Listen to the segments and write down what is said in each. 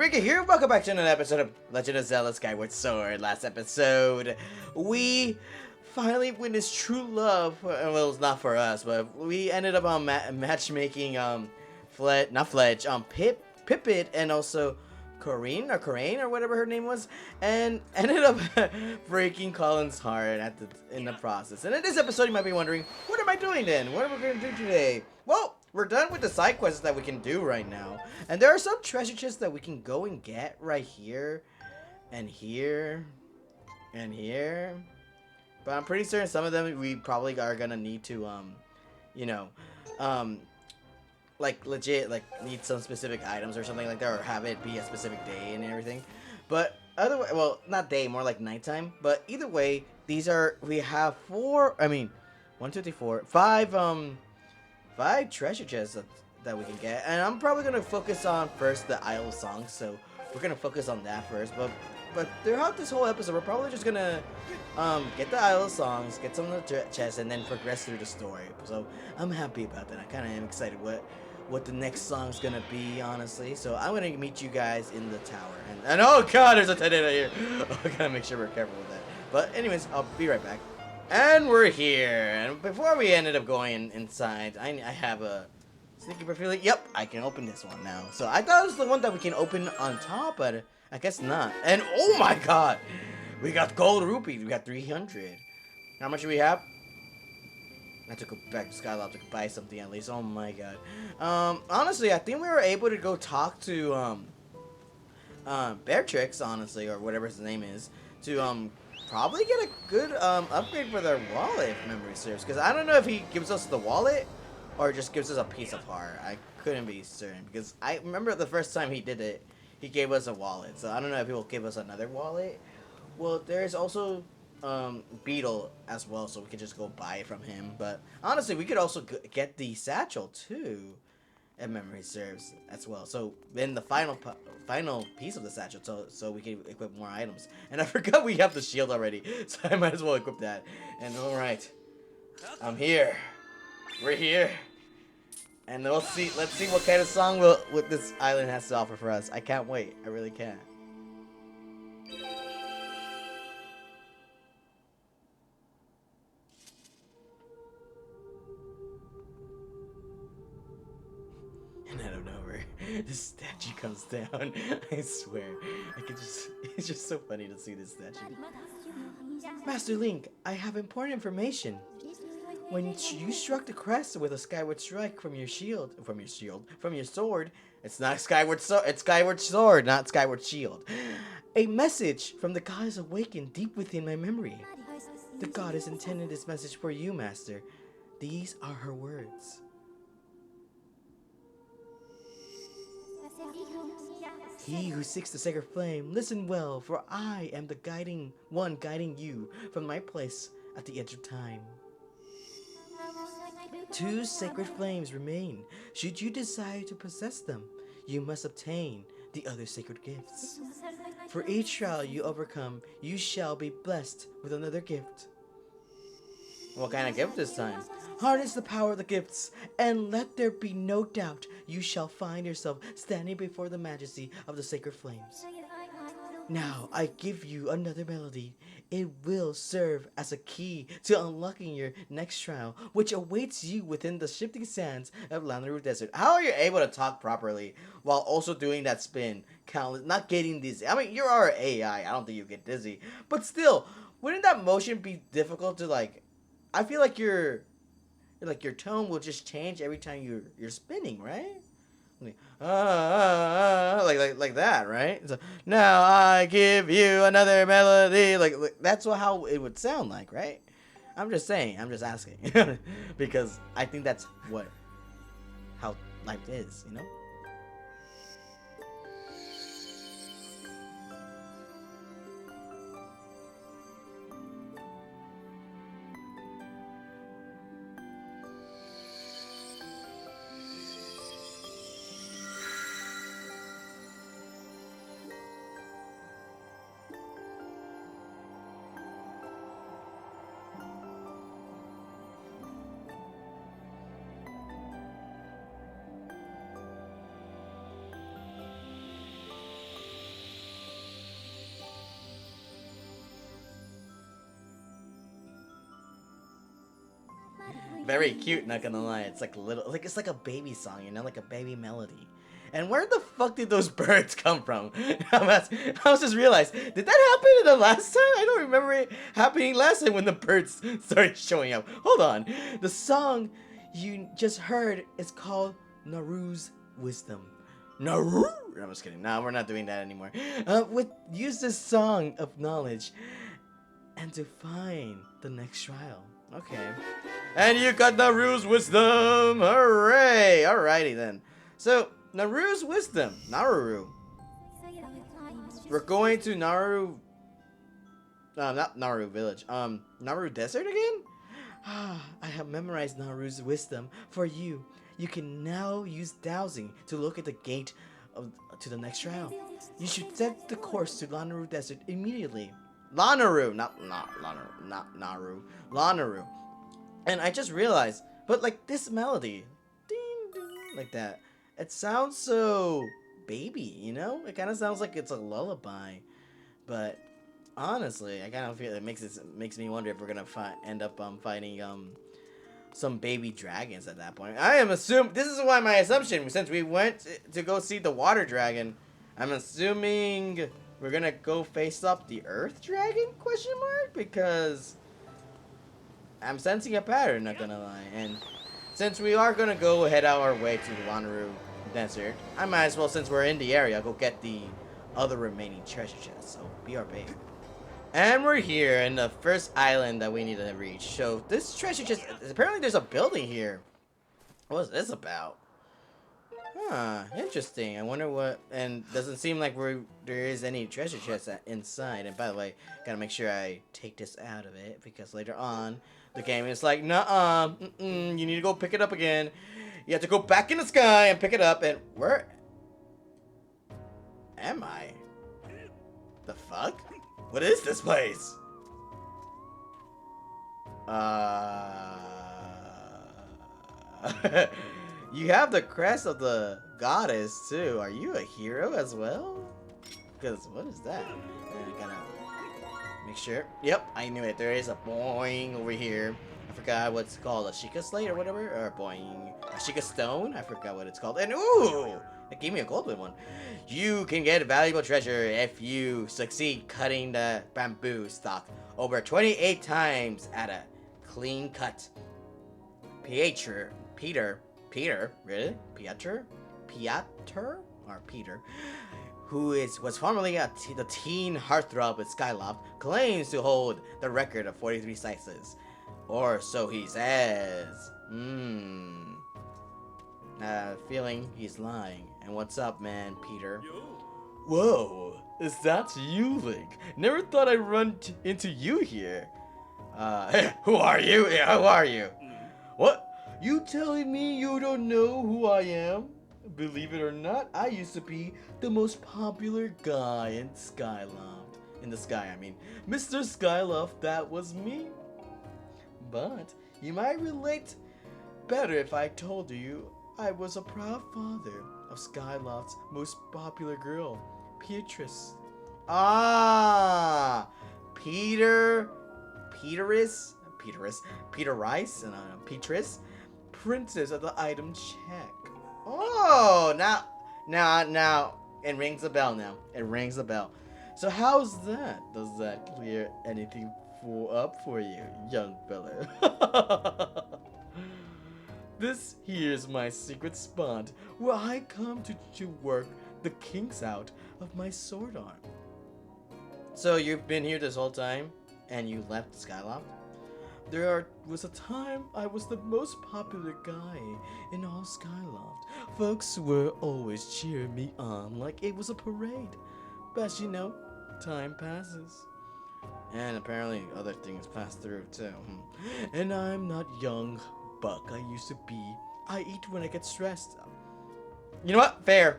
Ricky here. Welcome back to another episode of Legend of Zelda Skyward Sword. Last episode, we finally witnessed true love. Well, it's not for us, but we ended up on matchmaking. Not Fledge. Pippet, and also Coraine or whatever her name was, and ended up breaking Colin's heart in the process. And in this episode, you might be wondering, what am I doing then? What are we gonna do today? Well, we're done with the side quests that we can do right now. And there are some treasure chests that we can go and get right here, and here, and here. But I'm pretty certain some of them we probably are gonna need to, like legit, like need some specific items or something like that, or have it be a specific day and everything. But other way, well, not day, more like nighttime. But either way, we have five treasure chests that we can get, and I'm probably gonna focus on first the Isle of Songs, so we're gonna focus on that first. But throughout this whole episode, we're probably just gonna get the Isle of Songs, get some of the chests, and then progress through the story. So I'm happy about that. I kind of am excited what the next song's gonna be, honestly. So I'm gonna meet you guys in the tower, and oh god, there's a tornado here. I gotta make sure we're careful with that. But anyways, I'll be right back. And we're here, and before we ended up going inside, I have a sneaky feeling. Yep, I can open this one now. So I thought it was the one that we can open on top, but I guess not. And oh my god, we got gold rupees. We got 300. How much do we have? I took it back to Skyloft to buy something at least. Oh my god. Honestly, I think we were able to go talk to Beartrix, honestly, or whatever his name is, to probably get a good upgrade for their wallet, if memory serves. Because I don't know if he gives us the wallet or just gives us a piece of heart. I couldn't be certain, because I remember the first time he did it, he gave us a wallet. So I don't know if he will give us another wallet. Well, there's also Beetle as well, so we could just go buy it from him. But honestly, we could also get the satchel too, if memory serves as well. So then the final piece of the satchel, so we can equip more items. And I forgot we have the shield already, so I might as well equip that. And all right, I'm here. We're here, and let's see what kind of song what this island has to offer for us. I can't wait. I really can't. And out of nowhere, this statue comes down. I swear, it's just so funny to see this statue. Master Link, I have important information. When you struck the crest with a skyward strike from your sword, it's not skyward sword, it's skyward sword, not skyward shield. A message from the goddess awakened deep within my memory. The goddess intended this message for you, Master. These are her words. He who seeks the sacred flame, listen well, for I am the guiding you from my place at the edge of time. 2 sacred flames remain. Should you desire to possess them, you must obtain the other sacred gifts. For each trial you overcome, you shall be blessed with another gift. What kind of gift this time? Harness the power of the gifts, and let there be no doubt you shall find yourself standing before the majesty of the sacred flames. Now I give you another melody. It will serve as a key to unlocking your next trial, which awaits you within the shifting sands of Lanaroo Desert. How are you able to talk properly while also doing that spin? Not getting dizzy. I mean, you're our AI. I don't think you get dizzy. But still, wouldn't that motion be difficult to, like... I feel like your tone will just change every time you're spinning, right? Like that, right? So, now I give you another melody. Like that's how it would sound like, right? I'm just saying. I'm just asking because I think that's how life is, you know. very cute, not gonna lie. It's like it's like a baby song, you know, like a baby melody. And where the fuck did those birds come from? I was just realized, did that happen in the last time? I don't remember it happening last time when the birds started showing up. Hold on. The song you just heard is called Naru's Wisdom. Naru? I'm just kidding. No, we're not doing that anymore. Use this song of knowledge and to find the next trial. Okay. And you got Naru's Wisdom. Hooray. Alrighty then. So, Naru's Wisdom. Naru. We're going to Naru... not Naru Village. Naru Desert again? I have memorized Naru's Wisdom for you. You can now use dowsing to look at the gate to the next trial. You should set the course to Naru Desert immediately. Lanaru, not Naru. Lanaru. And I just realized, but like this melody, ding, ding, like that, it sounds so baby, you know? It kind of sounds like it's a lullaby. But honestly, I kind of feel it makes me wonder if we're gonna end up fighting some baby dragons at that point. I am assuming this is why my assumption, since we went to go see the water dragon, I'm assuming we're gonna go face up the earth dragon ? Because I'm sensing a pattern, not gonna lie. And since we are gonna go head out our way to the Lanaru Desert, I might as well, since we're in the area, go get the other remaining treasure chests. So be our babe. And we're here in the first island that we need to reach. So this treasure chest, apparently there's a building here. What's this about? Huh, interesting. I wonder what, and doesn't seem like there is any treasure chests inside. And by the way, gotta make sure I take this out of it, because later on, the game is like, nuh-uh, you need to go pick it up again. You have to go back in the sky and pick it up, and where am I? The fuck? What is this place? You have the crest of the goddess too. Are you a hero as well? Because what is that? I gotta make sure. Yep, I knew it. There is a boing over here. I forgot what's called, a Sheikah Slate or whatever, or boing, a Sheikah Stone. I forgot what it's called. And ooh, it gave me a golden one. You can get valuable treasure if you succeed cutting the bamboo stalk over 28 times at a clean cut. Peter, really? Piotr, or Peter, who was formerly the teen heartthrob at Skyloft, claims to hold the record of 43 slices. Or so he says. Feeling he's lying. And what's up, man, Peter? Whoa, is that you, Link? Never thought I'd run into you here. Who are you? Yeah, who are you? What? You telling me you don't know who I am? Believe it or not, I used to be the most popular guy in Skyloft. In the sky, I mean. Mr. Skyloft, that was me. But you might relate better if I told you I was a proud father of Skyloft's most popular girl, Beatrice. Ah, Peter Rice, Princess of the Item Check. Oh, now, it rings a bell now. It rings a bell. So how's that? Does that clear anything up for you, young fella? This here's my secret spot where I come to work the kinks out of my sword arm. So you've been here this whole time and you left Skyloft? There was a time I was the most popular guy in all Skyloft. Folks were always cheering me on like it was a parade. But you know, time passes. And apparently other things pass through too. And I'm not young buck I used to be. I eat when I get stressed. You know what? Fair.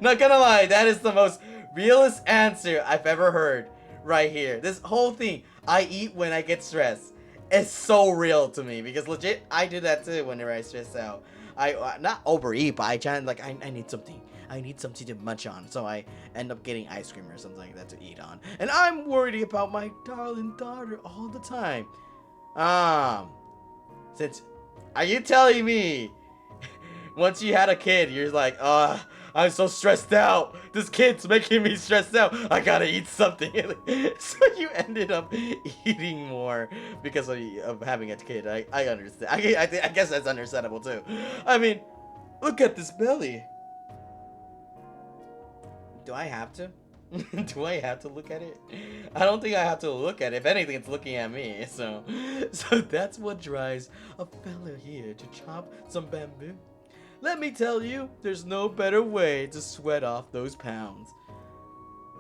Not gonna lie, that is the most realist answer I've ever heard right here. This whole thing, I eat when I get stressed, is so real to me, because legit, I do that too whenever I stress out. I not overeat, but I try and like, I need something. I need something to munch on, so I end up getting ice cream or something like that to eat on. And I'm worried about my darling daughter all the time. Since, are you telling me once you had a kid, you're like, I'm so stressed out. This kid's making me stressed out. I gotta eat something. So you ended up eating more because of having a kid. I understand. I guess that's understandable too. I mean, look at this belly. Do I have to? Do I have to look at it? I don't think I have to look at it. If anything, it's looking at me. So that's what drives a fella here to chop some bamboo. Let me tell you, there's no better way to sweat off those pounds.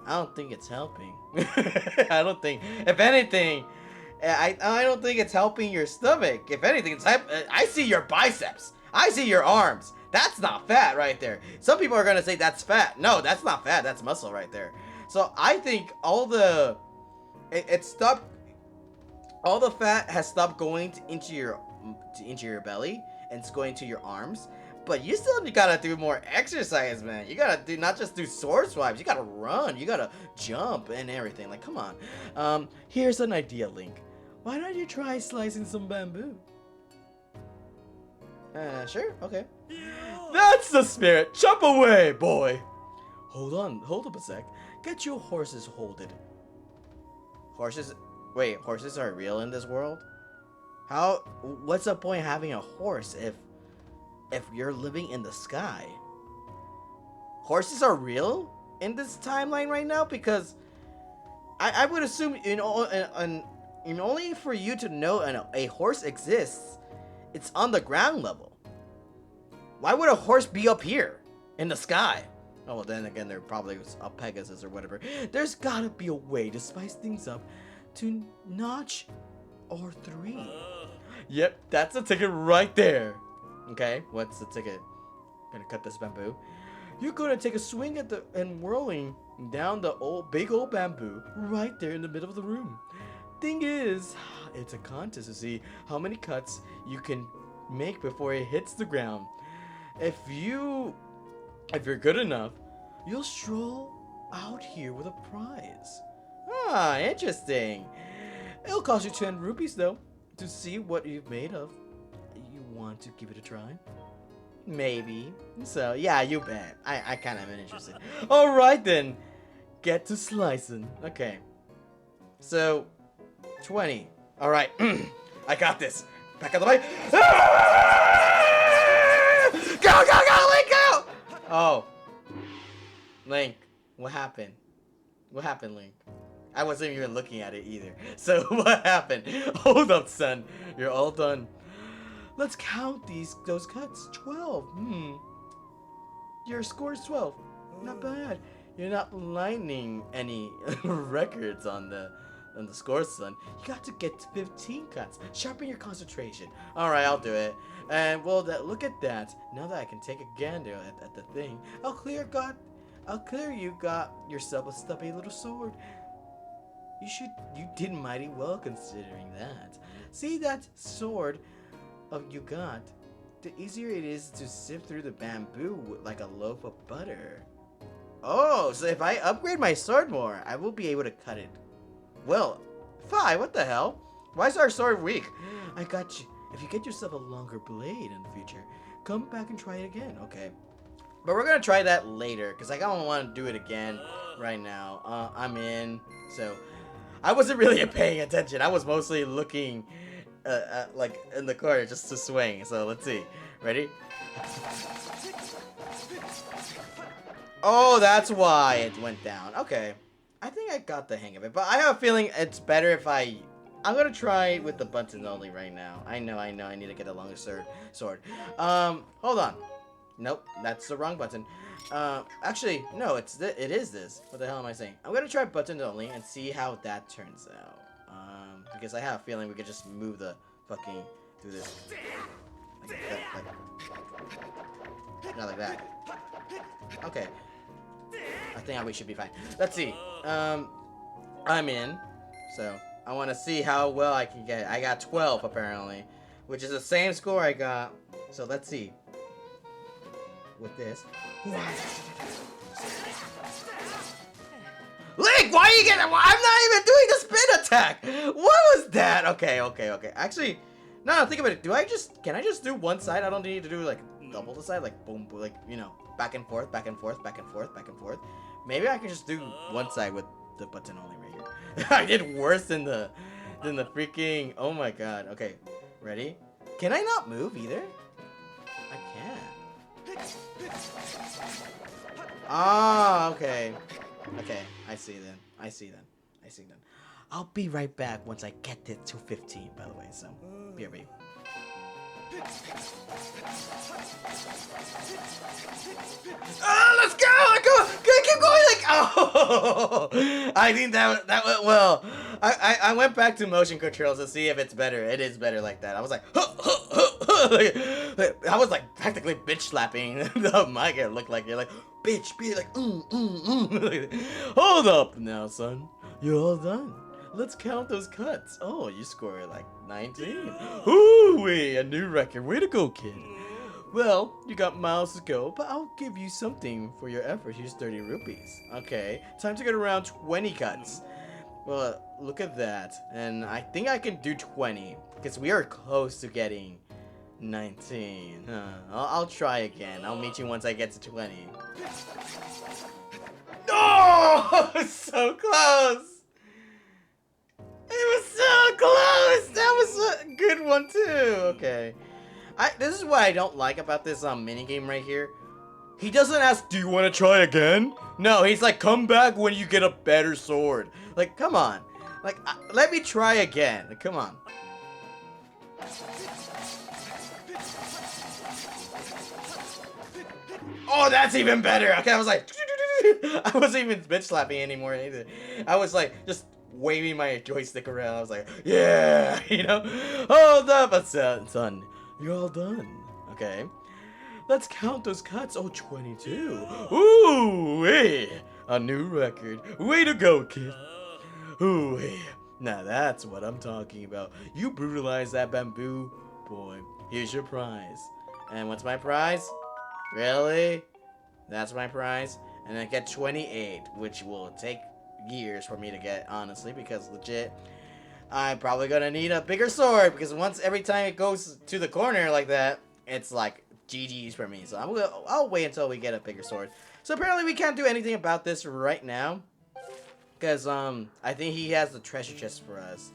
I don't think it's helping. I don't think. If anything, I don't think it's helping your stomach. If anything, I see your biceps. I see your arms. That's not fat right there. Some people are gonna say that's fat. No, that's not fat. That's muscle right there. So I think all the all the fat has stopped going into your belly and it's going to your arms. But you still gotta do more exercise, man. You gotta do not just do sword swipes. You gotta run. You gotta jump and everything. Like, come on. Here's an idea, Link. Why don't you try slicing some bamboo? Sure. Okay. That's the spirit. Jump away, boy. Hold up a sec. Get your horses holded. Horses? Wait, horses are real in this world? What's the point of having a horse if you're living in the sky? Horses are real in this timeline right now? Because I would assume, only for you to know a horse exists, it's on the ground level. Why would a horse be up here in the sky? Oh, well, then again, there probably was a Pegasus or whatever. There's gotta be a way to spice things up to notch or 3. Yep, that's the ticket right there. Okay, what's the ticket? Gonna cut this bamboo. You're gonna take a swing at and whirling down the big old bamboo right there in the middle of the room. Thing is, it's a contest to see how many cuts you can make before it hits the ground. If you're good enough, you'll stroll out here with a prize. Ah, interesting. It'll cost you 10 rupees though to see what you've made of. You want to give it a try? Maybe. So yeah, you bet. I kind of am interested. All right then, get to slicing. Okay. So 20. All right. I got this. Back out the way. Go, Link, go! Oh. Link, what happened? What happened, Link? I wasn't even looking at it either. So what happened? Hold up, son. You're all done. Let's count those cuts. 12. Your score is 12. Not bad. You're not lining any records on the score, son. You got to get 15 cuts. Sharpen your concentration. Alright, I'll do it. And well, look at that. Now that I can take a gander at the thing, I'll clear you got yourself a stubby little sword. You did mighty well considering that. See that sword you got? The easier it is to sift through the bamboo like a loaf of butter. Oh, so if I upgrade my sword more, I will be able to cut it. Well, Fi, what the hell? Why is our sword weak? I got you. If you get yourself a longer blade in the future, come back and try it again, okay? But we're gonna try that later, because I don't want to do it again right now. I'm in, so I wasn't really paying attention. I was mostly looking, like, in the corner just to swing. So let's see. Ready? Oh, that's why it went down. Okay. I think I got the hang of it, but I have a feeling it's better if I'm gonna try with the buttons only right now. I know, I need to get a longer sword. Hold on. Nope, that's the wrong button. Actually, no, it is this. What the hell am I saying? I'm gonna try buttons only and see how that turns out. Because I have a feeling we could just move the fucking, do this. Like that, not like that. Okay. I think we should be fine. Let's see. I'm in. So, I want to see how well I can get. I got 12 apparently, which is the same score I got. So, let's see. With this. Link, why are you getting? I'm not even doing the spin attack. What was that? Okay. Actually, no, think about it. Can I just do one side? I don't need to do like double the side, like boom, like, you know, back and forth, back and forth, back and forth, back and forth. Maybe I can just do one side with the button only right here. I did worse than the freaking. Oh my god. Okay, ready? Can I not move either? I can. Ah, okay. Okay, I see then. I'll be right back once I get to 215, by the way, so BRB. Let's go! Keep going! Like, oh! I think that went well. I went back to motion controls to see if it's better. It is better like that. I was like, I was like practically bitch slapping the mic. It looked like you're like, bitch, be like, Hold up now, son. You're all done. Let's count those cuts. Oh, you scored like 19. Ooh-wee, a new record. Way to go, kid. Well, you got miles to go, but I'll give you something for your effort. Here's 30 rupees. Okay, time to get around 20 cuts. Well, look at that. And I think I can do 20, because we are close to getting 19. I'll try again. I'll meet you once I get to 20. Oh, so close. It was so close! That was a good one too. Okay. This is what I don't like about this mini game right here. He doesn't ask, do you want to try again? No, he's like, come back when you get a better sword. Like, come on. Like, let me try again. Like, come on. Oh, that's even better. Okay, I was like, I wasn't even bitch slapping anymore either. I was like, just waving my joystick around. I was like, yeah, you know? Hold up, son. You're all done. Okay. Let's count those cuts. Oh, 22. Ooh, hey, a new record. Way to go, kid. Ooh, hey. Now that's what I'm talking about. You brutalized that bamboo boy. Here's your prize. And what's my prize? Really? That's my prize? And I get 28, which will take years for me to get, honestly, because legit, I'm probably gonna need a bigger sword, because every time it goes to the corner like that, it's like GG's for me. So I'll wait until we get a bigger sword. So apparently we can't do anything about this right now, because I think he has the treasure chest for us.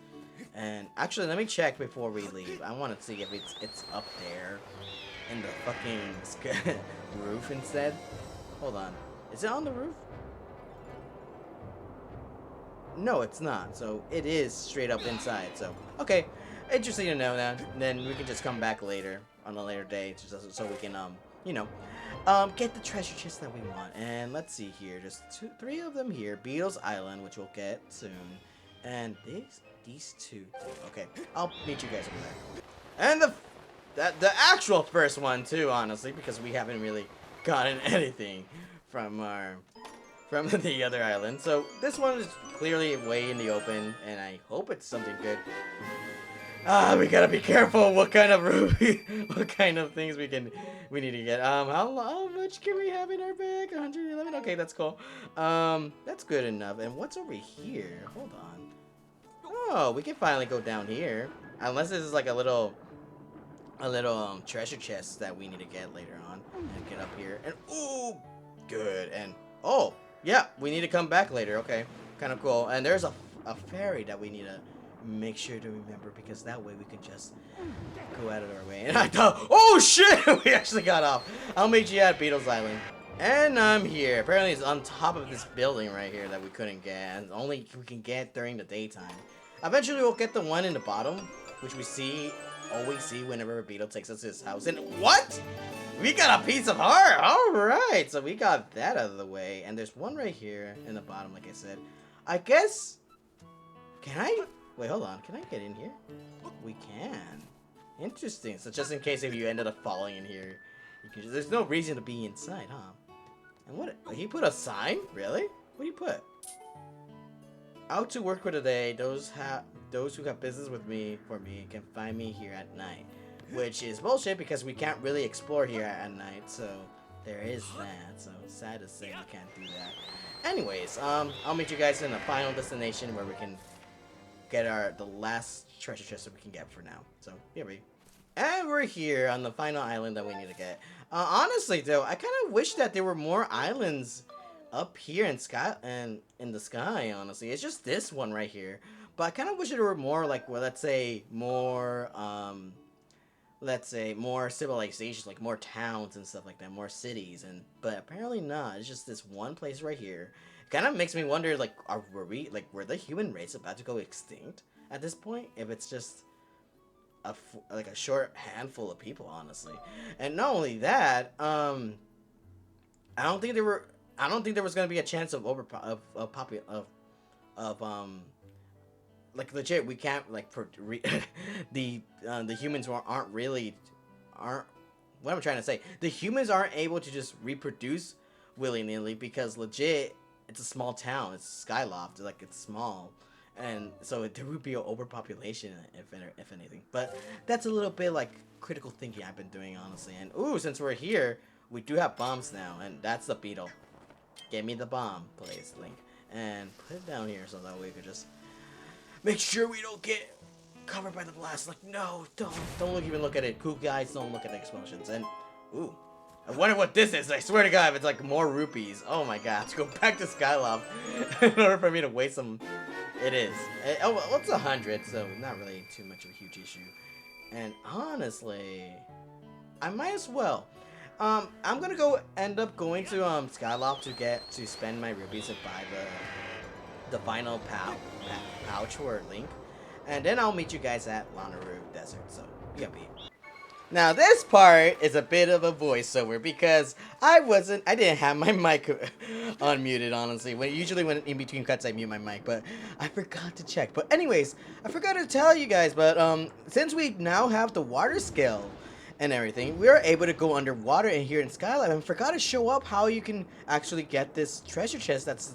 And actually, let me check before we leave. I want to see if it's up there in the fucking roof instead. Hold on, is it on the roof? No, it's not. So it is straight up inside. So okay, interesting to know that. Then we can just come back later on a later day, so we can you know, get the treasure chest that we want. And let's see here, just 3 of them here. Beetle's Island, which we'll get soon, and these 2. Okay, I'll meet you guys over there. And the actual first one too, honestly, because we haven't really gotten anything from the other island. So this one is clearly way in the open, and I hope it's something good. We gotta be careful what kind of what kind of things we need to get. How much can we have in our bag? 111. Okay, that's cool. That's good enough. And what's over here? Hold on. Oh, we can finally go down here. Unless this is like a little treasure chest that we need to get later on and get up here. And ooh, good. And oh. Yeah, we need to come back later. Okay, kind of cool. And there's a ferry that we need to make sure to remember, because that way we can just go out of our way. And I thought, oh shit, we actually got off. I'll meet you at Beetle's Island. And I'm here. Apparently it's on top of this building right here that we couldn't get, and only we can get during the daytime. Eventually we'll get the one in the bottom, which we always see whenever Beetle takes us to his house. And what? We got a piece of heart! Alright, so we got that out of the way. And there's one right here in the bottom, like I said. I guess... Can I... Wait, hold on. Can I get in here? We can. Interesting. So just in case if you ended up falling in here, you can there's no reason to be inside, huh? And what... He put a sign? Really? What do you put? Out to work for the day. Those who have business with me can find me here at night. Which is bullshit, because we can't really explore here at night, so there is that. So sad to say we can't do that. Anyways, I'll meet you guys in the final destination where we can get the last treasure chest that we can get for now. So here we. And we're here on the final island that we need to get. Honestly, though, I kind of wish that there were more islands up here in the sky. Honestly, it's just this one right here. But I kind of wish there were more, like, well, let's say more civilizations, like more towns and stuff like that, more cities. But apparently not. It's just this one place right here. It kind of makes me wonder, like, were the human race about to go extinct at this point? If it's just like a short handful of people, honestly. And not only that, I don't think there was gonna be a chance of like legit. We can't like the humans aren't what am I trying to say? The humans aren't able to just reproduce willy-nilly because legit it's a small town. It's Skyloft. Like it's small. And so there would be an overpopulation if anything. But that's a little bit like critical thinking I've been doing, honestly. And ooh, since we're here, we do have bombs now. And that's the beetle. Give me the bomb, please, Link. And put it down here so that we could just make sure we don't get covered by the blast. Like, no, don't even look at it. Cool guys, don't look at the explosions. And ooh, I wonder what this is. I swear to God, if it's like more rupees. Oh my God, let's go back to Skyloft in order for me to waste some. It is. Oh, well, it's 100, so not really too much of a huge issue. And honestly, I might as well. I'm gonna end up going to Skyloft to spend my rupees and buy the final pouch for Link, and then I'll meet you guys at Lanaroo Desert. So you be. Now this part is a bit of a voiceover because I didn't have my mic unmuted, honestly. Usually when in between cuts I mute my mic, but I forgot to check. But anyways, I forgot to tell you guys, but since we now have the water skill and everything, we are able to go underwater in here in Skylight, and forgot to show up how you can actually get this treasure chest that's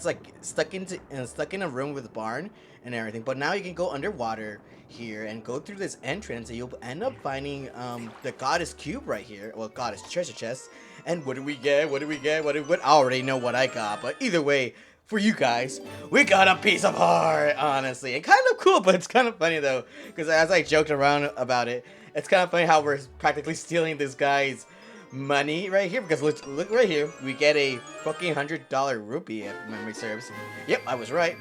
like stuck in a room with a barn and everything. But now you can go underwater here and go through this entrance, and you'll end up finding the goddess cube right here. Well, goddess treasure chest. And what do we get? I already know what I got, but either way, for you guys, we got a piece of heart, honestly. And kind of cool, but it's kind of funny though, because as I joked around about it, it's kind of funny how we're practically stealing this guy's money right here, because look right here, we get a fucking $100 rupee if memory serves. Yep, I was right.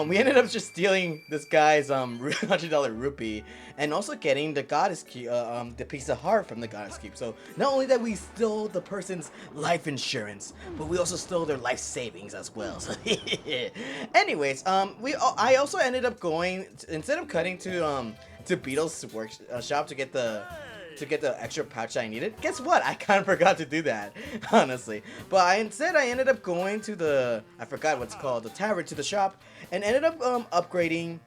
We ended up just stealing this guy's $100 rupee, and also getting the goddess cube, the piece of heart from the goddess cube. So not only that we stole the person's life insurance, but we also stole their life savings as well. So anyways, I also ended up going, instead of cutting to Beetle's shop to get the extra pouch I needed. Guess what? I kind of forgot to do that, honestly. But instead I ended up going to I forgot what's called, the tavern, to the shop, and ended up upgrading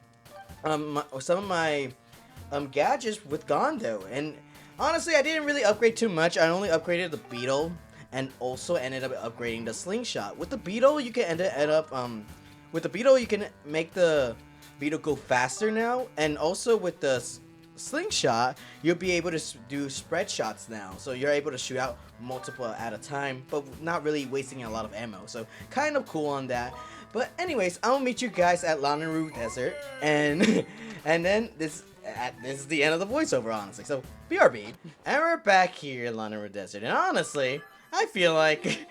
some of my gadgets with Gondo. And honestly, I didn't really upgrade too much. I only upgraded the beetle, and also ended up upgrading the slingshot. With the beetle, you can make the beetle go faster now, and also with the slingshot, you'll be able to do spread shots now, so you're able to shoot out multiple at a time, but not really wasting a lot of ammo. So kind of cool on that. But anyways, I'll meet you guys at Lanaroo Desert, and then this is the end of the voiceover, honestly. So BRB, and we're back here at Lanaroo Desert, and honestly, I feel like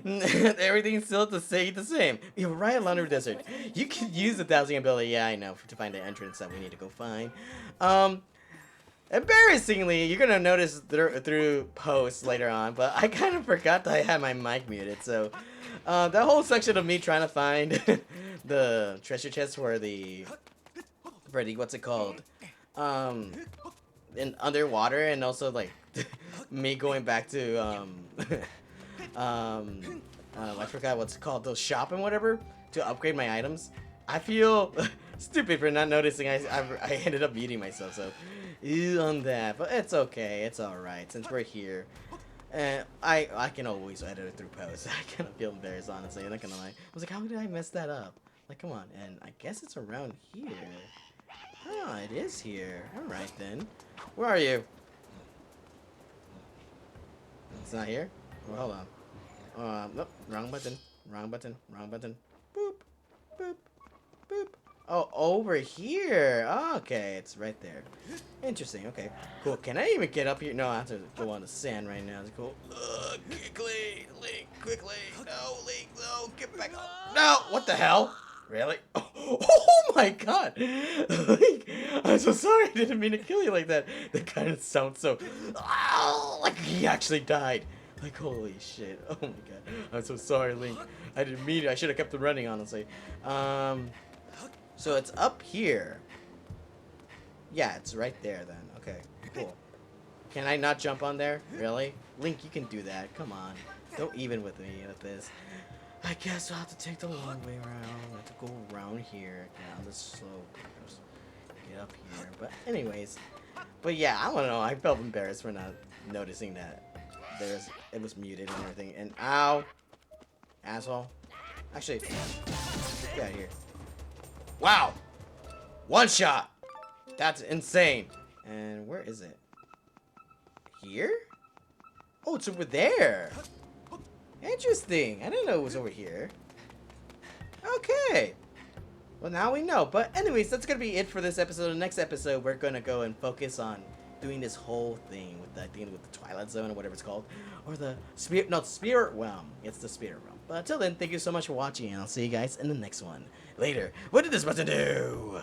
everything's still the same. You're right at Lanaroo Desert. You can use the dowsing ability, yeah, I know, to find the entrance that we need to go find. Embarrassingly, you're gonna notice through posts later on, but I kind of forgot that I had my mic muted. So that whole section of me trying to find the treasure chest for the what's it called, in underwater, and also like me going back to I forgot what's it called, the shop and whatever, to upgrade my items. I feel stupid for not noticing. I ended up muting myself, so ew on that. But it's okay, it's alright, since we're here. And I can always edit it through post. I kind of feel embarrassed, honestly, I'm not gonna lie. I was like, how did I mess that up? Like, come on. And I guess it's around here. Oh, it is here. Alright then. Where are you? It's not here? Well, hold on. Nope, wrong button. Wrong button. Wrong button. Boop. Boop. Boop. Oh, over here. Oh, okay, it's right there. Interesting. Okay, cool. Can I even get up here? No, I have to go on the sand right now. It's cool. Quickly, Link, quickly. No, Link, no, get back up. No, what the hell? Really? Oh my God! Link, I'm so sorry. I didn't mean to kill you like that. That kind of sounds so. Like he actually died. Like, holy shit. Oh my God. I'm so sorry, Link. I didn't mean it. I should have kept it running, honestly. So it's up here. Yeah, it's right there then. Okay, cool. Can I not jump on there? Really? Link, you can do that. Come on. Don't even with me with this. I guess I'll have to take the long way around. I have to go around here, down the slope. Just get up here. But anyways. But yeah, I don't know. I felt embarrassed for not noticing that it was muted and everything. And ow. Asshole. Actually, get out of here. Wow. One shot. That's insane. And where is it? Here? Oh, it's over there. Interesting. I didn't know it was over here. Okay. Well, now we know. But anyways, that's going to be it for this episode. The next episode, we're going to go and focus on doing this whole thing with with the Twilight Zone or whatever it's called. Or the Spirit, no, Spirit Realm. It's the Spirit Realm. But until then, thank you so much for watching, and I'll see you guys in the next one. Later. What did this button do?